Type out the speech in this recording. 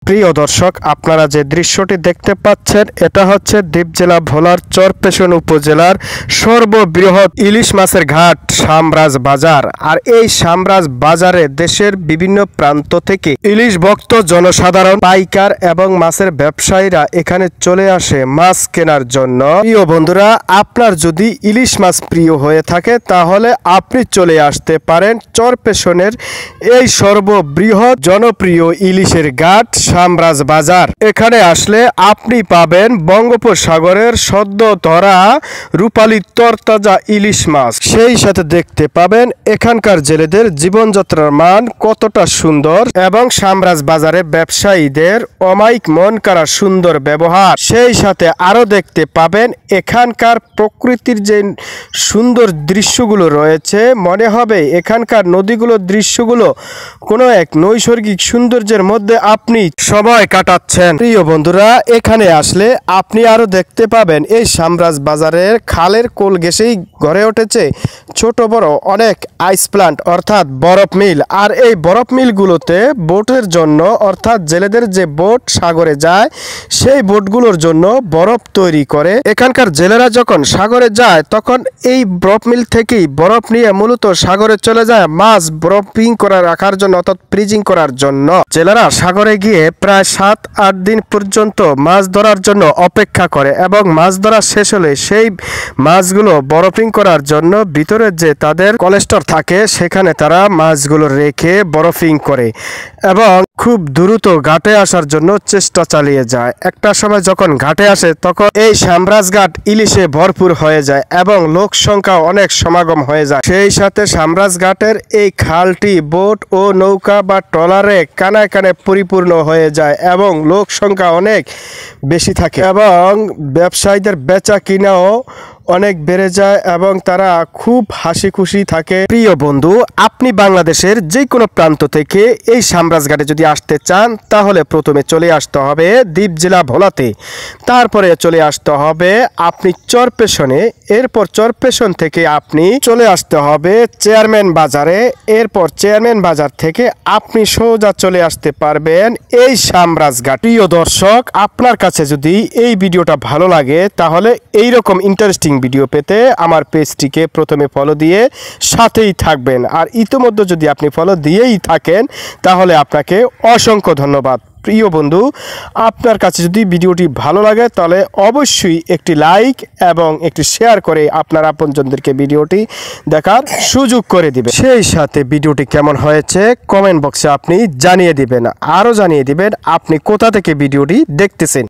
প্রিয় দর্শক, আপনারা যে দৃশ্যটি দেখতে পাচ্ছেন এটা হচ্ছে দ্বীপ জেলা ভোলার চরপেশন উপজেলার সর্ববৃহৎ ইলিশ মাছের ঘাট সামরাজ বাজার। আর এই সামরাজ বাজারে দেশের বিভিন্ন প্রান্ত থেকে ইলিশ ভক্ত জনসাধারণ, পাইকার এবং মাছের ব্যবসায়ীরা এখানে চলে আসে মাছ কেনার জন্য। প্রিয় বন্ধুরা, আপনার যদি ইলিশ মাছ প্রিয় হয়ে থাকে তাহলে আপনি চলে আসতে পারেন চরপেশনের এই সর্ববৃহৎ জনপ্রিয় ইলিশের ঘাট সামরাজ বাজার। এখানে আসলে আপনি পাবেন বঙ্গোপসাগরের সদ্য ধরা রূপালী তরতাজা ইলিশ মাছ, সেই সাথে দেখতে পাবেন এখানকার জেলেদের জীবনযাত্রার মান কতটা সুন্দর এবং সামরাজ বাজারে ব্যবসায়ীদের অমায়িক মন কাড়া সুন্দর ব্যবহার। সেই সাথে আরো দেখতে পাবেন এখানকার প্রকৃতির যে সুন্দর দৃশ্যগুলো রয়েছে, মনে হবে এখানকার নদীগুলোর দৃশ্যগুলো কোনো এক নৈসর্গিক সৌন্দর্যের মধ্যে আপনি সময় কাটাচ্ছেন। প্রিয় বন্ধুরা, এখানে আসলে আপনি আরো দেখতে পাবেন এই সামরাজ বাজারের খালের কোল ঘেঁষেই গড়ে উঠেছে ছোট বড় অনেক আইস প্লান্ট অর্থাৎ বরফ মিল। আর এই বরফ মিলগুলোতে বোটের জন্য অর্থাৎ জেলেদের যে বোট সাগরে যায় সেই বোটগুলোর জন্য বরফ তৈরি করে। এখানকার জেলেরা যখন সাগরে যায় তখন এই বরফ মিল থেকেই বরফ নিয়ে মূলত সাগরে চলে যায় মাছ বরফিং করে রাখার জন্য অর্থাৎ ফ্রিজিং করার জন্য। জেলেরা সাগরে গিয়ে প্রায় 7-8 দিন পর্যন্ত মাছ ধরার জন্য অপেক্ষা করে এবং মাছ ধরা শেষ হলে সেই মাছগুলো বরফিং করার জন্য ভিতরে যে তাদের কোলেস্টর থাকে সেখানে তারা মাছগুলো রেখে বরফিং করে এবং খুব দ্রুত ঘাটে আসার জন্য চেষ্টা চালিয়ে যায়। একটা সময় যখন ঘাটে আসে তখন এই সামরাজ ঘাট ইলিশে ভরপুর হয়ে যায় এবং লোক সংখ্যা অনেক সমাগম হয়ে যায়। সেই সাথে সামরাজ ঘাটের এই খালটি বোট ও নৌকা বা ট্রলারে কানায় কানায় পরিপূর্ণ হয়ে যায় এবং লোক সংখ্যা অনেক বেশি থাকে এবং ব্যবসায়ীদের বেচা কিনাও অনেক বেড়ে যায় এবং তারা খুব হাসি খুশি থাকে। প্রিয় বন্ধু, আপনি বাংলাদেশের যে কোনো প্রান্ত থেকে এই সামরাজ ঘাটে যদি আসতে চান তাহলে প্রথমে চলে আসতে হবে দ্বীপ জেলা ভোলাতে, তারপরে চলে আসতে হবে আপনি চরপেশনে, এরপর চরপেশন থেকে আপনি চলে আসতে হবে চেয়ারম্যান বাজারে, এরপর চেয়ারম্যান বাজার থেকে আপনি সোজা চলে আসতে পারবেন এই সামরাজ ঘাট। প্রিয় দর্শক, আপনার কাছে যদি এই ভিডিওটা ভালো লাগে তাহলে এইরকম ইন্টারেস্টিং ভিডিও পেতে আমার পেজটিকে প্রথমে ফলো দিয়ে সাথেই থাকবেন। আর ইতিমধ্যে যদি আপনি ফলো দিয়েই থাকেন তাহলে আপনাকে অসংখ্য ধন্যবাদ। প্রিয় বন্ধু, আপনার কাছে যদি ভিডিওটি ভালো লাগে তাহলে অবশ্যই একটি লাইক এবং একটি শেয়ার করে আপনার আপনজনদেরকে ভিডিওটি দেখার সুযোগ করে দিবেন। সেই সাথে ভিডিওটি কেমন হয়েছে কমেন্ট বক্সে আপনি জানিয়ে দিবেন, আরও জানিয়ে দিবেন আপনি কোথা থেকে ভিডিওটি দেখতেছেন।